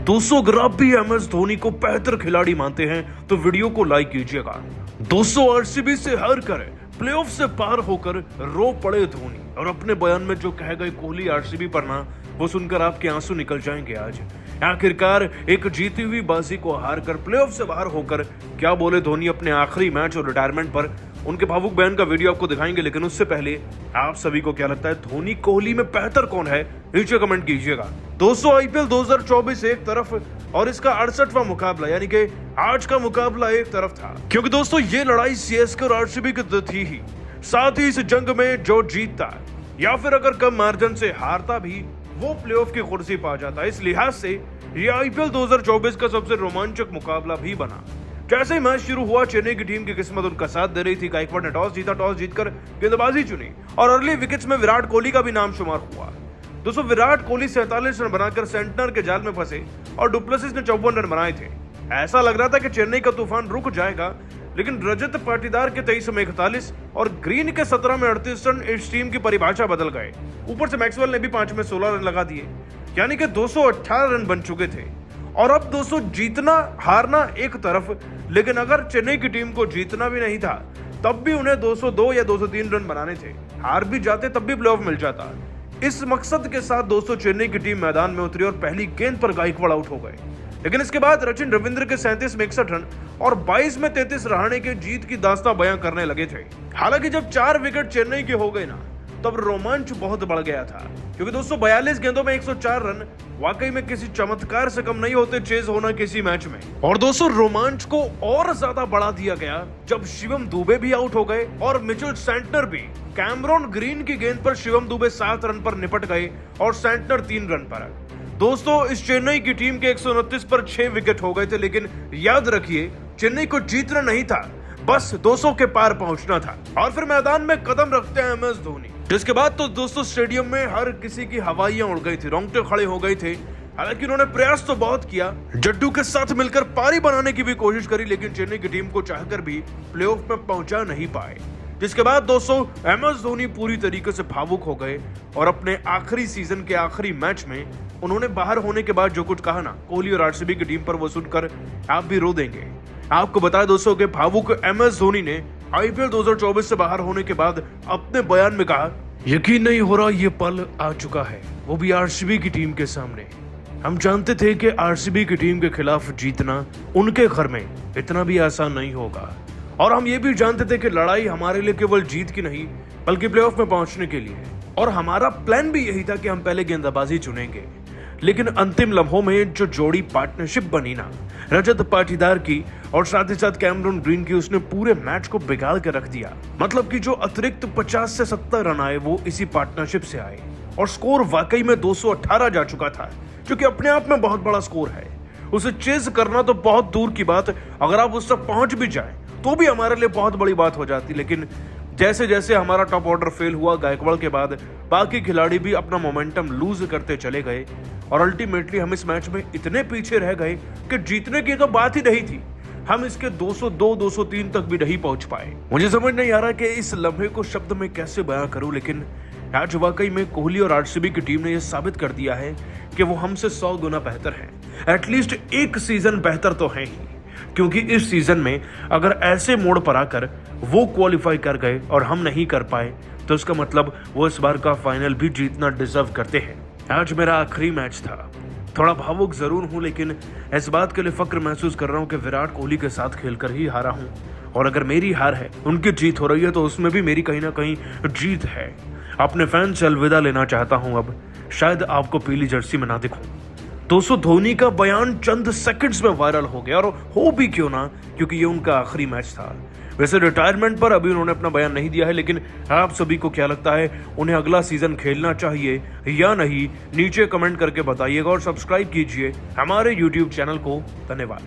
दोस्तों अगर आप भी एम एस धोनी को बेहतर खिलाड़ी मानते हैं तो वीडियो को लाइक कीजिएगा। दोस्तों आरसीबी से हार कर प्लेऑफ से पार होकर रो पड़े धोनी और अपने बयान में जो कह गए कोहली आरसीबी पर ना, वो सुनकर आपके आंसू निकल जाएंगे। आज आखिरकार एक जीती हुई बाजी को हार कर प्लेऑफ से बाहर होकर क्या बोले धोनी अपने आखिरी मैच और रिटायरमेंट पर, उनके भावुक बयान का वीडियो आपको दिखाएंगे। लेकिन उससे पहले आप सभी को क्या लगता है धोनी कोहली में बेहतर कौन है, नीचे कमेंट कीजिएगा। दोस्तों आईपीएल 2024 एक तरफ और इसका 68वां मुकाबला यानी कि आज का मुकाबला एक तरफ था, क्योंकि दोस्तों ये लड़ाई सीएसके और आरसीबी की तो थी ही, साथ ही इस जंग में जो जीतता या फिर अगर कम मार्जिन से हारता भी वो प्लेऑफ की कुर्सी पा जाता। इस लिहाज से ये आईपीएल 2024 का सबसे रोमांचक मुकाबला भी बना। जैसे ही मैच शुरू हुआ चेन्नई की टीम की किस्मत उनका साथ दे रही थी। गायकवाड़ ने टॉस जीता, टॉस जीतकर गेंदबाजी चुनी और अर्ली विकेट्स में विराट कोहली का भी नाम शुमार हुआ। दोस्तों विराट कोहली 47 रन बनाकर सेंटनर के जाल में फंसे और डुप्लेसिस ने 54 रन बनाए थे। ऐसा लग रहा था कि चेन्नई का तूफान रुक जाएगा, लेकिन रजत पाटीदार के 23 में 41 और ग्रीन के 17 में 38 रन इस टीम की परिभाषा बदल गए। ऊपर से मैक्सवेल ने भी 5 में 16 रन लगा दिए, यानी कि 218 रन बन चुके थे। और अब दोस्तों जीतना हारना एक तरफ, लेकिन अगर चेन्नई की टीम को जीतना भी नहीं था तब भी उन्हें 202 या 203 रन बनाने थे। हार भी जाते तब भी प्लेऑफ मिल जाता। इस मकसद के साथ दोस्तों चेन्नई की टीम मैदान में उतरी और पहली गेंद पर गायकवाड़ आउट हो गए। लेकिन इसके बाद सचिन रविंद्र के 37 में 61 रन और 22 में 33 रहाणे के जीत की दास्तां बयां करने लगे थे। हालांकि जब 4 विकेट चेन्नई के हो गए ना, तब रोमांच बहुत बढ़ गया था, क्योंकि दोस्तों 42 गेंदों में 104 रन वाकई में किसी चमत्कार से कम नहीं होते चेज होना किसी मैच में। और दोस्तों रोमांच को और ज्यादा बढ़ा दिया गया जब शिवम दुबे भी आउट हो गए और मिचेल सेंटनर भी। कैमरॉन ग्रीन की गेंद पर शिवम दुबे 7 रन पर निपट गए और सेंटनर 3 रन पर। दोस्तों इस चेन्नई की टीम के 129 पर 6 विकेट हो गए थे, लेकिन याद रखिए चेन्नई को जीतना नहीं था, बस 200 के पार पहुंचना था। और फिर मैदान में कदम रखते हैं एम एस धोनी, जिसके बाद तो दोस्तों स्टेडियम में हर किसी की हवाइयां उड़ गई थी, रोंगटे खड़े हो गए थे। हालांकि उन्होंने प्रयास तो बहुत किया, जड्डू के साथ मिलकर पारी बनाने की भी कोशिश करी, लेकिन चेन्नई की टीम को चाहकर भी प्लेऑफ में पहुंचा नहीं पाए। जिसके बाद दोस्तों एम एस धोनी पूरी तरीके से भावुक हो गए और अपने आखिरी सीजन के आखिरी मैच में उन्होंने बाहर होने के बाद जो कुछ कहा ना कोहली और आरसीबी की टीम पर, वो सुनकर आप भी रो देंगे। आपको बताया दोस्तों कि भावुक एम एस धोनी ने आईपीएल 2024 से बाहर होने के बाद अपने बयान में कहा, यकीन नहीं हो रहा ये पल आ चुका है, वो भी आरसीबी की टीम के सामने। हम जानते थे कि आरसीबी की टीम के खिलाफ जीतना उनके घर में इतना भी आसान नहीं होगा, और हम ये भी जानते थे कि लड़ाई हमारे लिए केवल जीत की नहीं बल्कि प्लेऑफ में पहुंचने के लिए। और हमारा प्लान भी यही था कि हम पहले गेंदबाजी चुनेंगे। लेकिन अंतिम लम्हों में जो जोड़ी पार्टनरशिप बनी ना रजत पाटीदार की और साथ ही साथ कैमरॉन ग्रीन की, उसने पूरे मैच को बिगाड़ के रख दिया। मतलब कि जो अतिरिक्त 50 से 70 रन आए वो इसी पार्टनरशिप से आए और स्कोर वाकई में 218 जा चुका था, जो कि अपने आप में बहुत बड़ा स्कोर है। उसे चेज करना तो बहुत दूर की बात, अगर आप उस तक पहुंच भी जाए तो भी हमारे लिए बहुत बड़ी बात हो जाती। लेकिन जैसे जैसे हमारा टॉप ऑर्डर फेल हुआ गायकवाड़ के बाद, बाकी खिलाड़ी भी अपना मोमेंटम लूज करते चले गए और अल्टीमेटली हम इस मैच में इतने पीछे रह गए कि जीतने की तो बात ही नहीं थी। हम इसके 202, 203 तक भी नहीं पहुंच पाए। मुझे समझ नहीं आ रहा कि इस लम्हे को शब्द में कैसे बयां करूं, लेकिन आज वाकई में कोहली और आरसीबी की टीम ने यह साबित कर दिया है कि वो हमसे 100 गुना बेहतर है। एटलीस्ट एक सीजन बेहतर तो है ही, क्योंकि इस सीजन में अगर ऐसे मोड़ पर आकर वो क्वालिफाई कर गए और हम नहीं कर पाए, तो इसका मतलब वो इस बार का फाइनल भी जीतना डिजर्व करते हैं। आज मेरा आखिरी मैच था, थोड़ा भावुक जरूर हूं, लेकिन इस बात के लिए फक्र महसूस कर रहा हूं कि विराट कोहली के साथ खेलकर ही हारा हूं। और अगर मेरी हार है, उनकी जीत हो रही है, तो उसमें भी मेरी कहीं ना कहीं जीत है। अपने फैंस से अलविदा लेना चाहता हूं, अब शायद आपको पीली जर्सी में ना दिखूं। दोस्तों धोनी का बयान चंद सेकंड्स में वायरल हो गया, और हो भी क्यों ना, क्योंकि ये उनका आखिरी मैच था। वैसे रिटायरमेंट पर अभी उन्होंने अपना बयान नहीं दिया है, लेकिन आप सभी को क्या लगता है, उन्हें अगला सीजन खेलना चाहिए या नहीं, नीचे कमेंट करके बताइएगा और सब्सक्राइब कीजिए हमारे YouTube चैनल को। धन्यवाद।